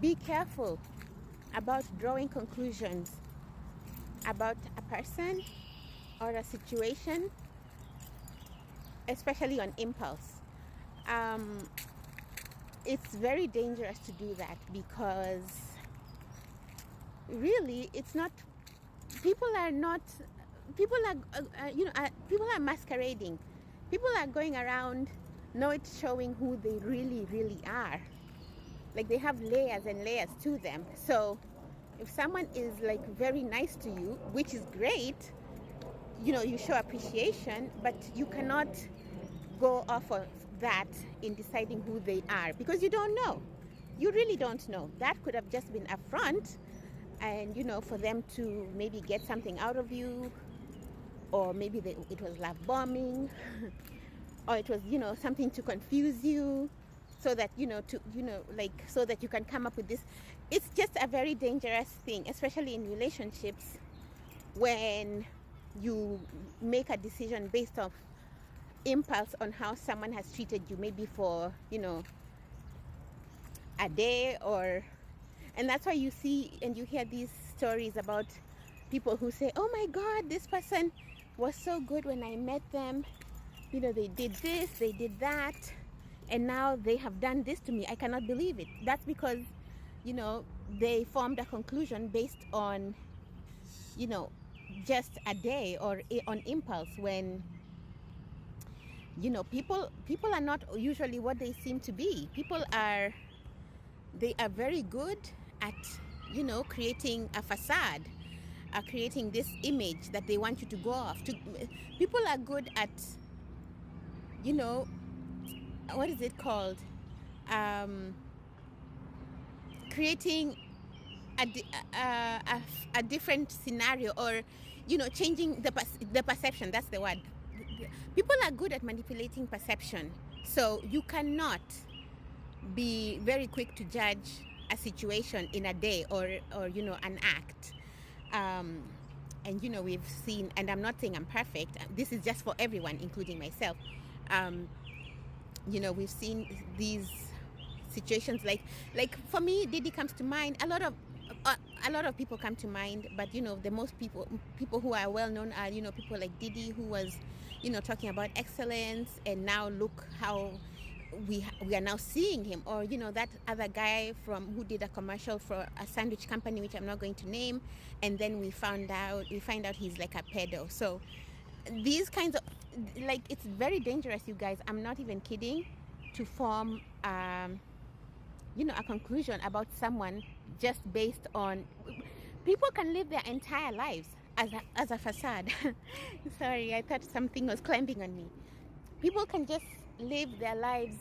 be careful about drawing conclusions about a person or a situation, especially on impulse. It's very dangerous to do that, because really it's not, people are not, people are people are masquerading. People are going around not showing who they really are. Like, they have layers and layers to them. So if someone is like very nice to you, which is great, you show appreciation, but you cannot go off of that in deciding who they are, because you don't know. You really don't know. That could have just been a front, and for them to maybe get something out of you, or maybe it was love bombing, or it was something to confuse you, so that so that you can come up with this. It's just a very dangerous thing, especially in relationships, when you make a decision based off impulse on how someone has treated you, maybe for a day, and that's why you see and you hear these stories about people who say, oh my God, this person was so good when I met them, they did this, they did that, and now they have done this to me. I cannot believe it. That's because they formed a conclusion based on just a day, or on impulse, when people are not usually what they seem to be. They are very good at creating a facade, creating this image that they want you to go off to. People are good at what is it called, creating a different scenario, or changing the perception. That's the word. People are good at manipulating perception, so you cannot be very quick to judge a situation in a day, or an act. And we've seen, and I'm not saying I'm perfect, this is just for everyone, including myself. We've seen these situations, like for me, Diddy comes to mind. A lot of people come to mind, but the most people who are well known are people like Diddy, who was talking about excellence, and now look how we are now seeing him. Or that other guy who did a commercial for a sandwich company, which I'm not going to name, and then we find out he's like a pedo. So these kinds of, it's very dangerous, you guys. I'm not even kidding, to form a conclusion about someone just based on. People can live their entire lives as a facade. Sorry, I thought something was climbing on me. People can just live their lives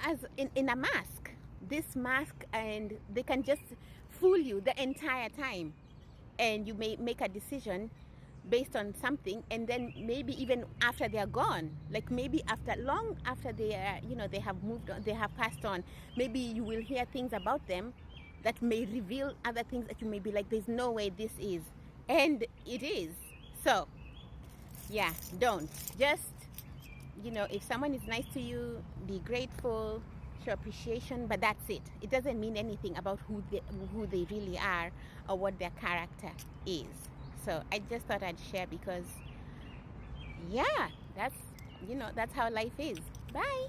as in a mask, this mask, and they can just fool you the entire time, and you may make a decision based on something, and then maybe even after they're gone, like maybe long after they are, they have moved on, they have passed on, maybe you will hear things about them that may reveal other things that you may be like, there's no way this is, and it is. So yeah, don't just if someone is nice to you, be grateful, show appreciation, but that's it. It doesn't mean anything about who they really are, or what their character is. So I just thought I'd share, because yeah, that's how life is. Bye.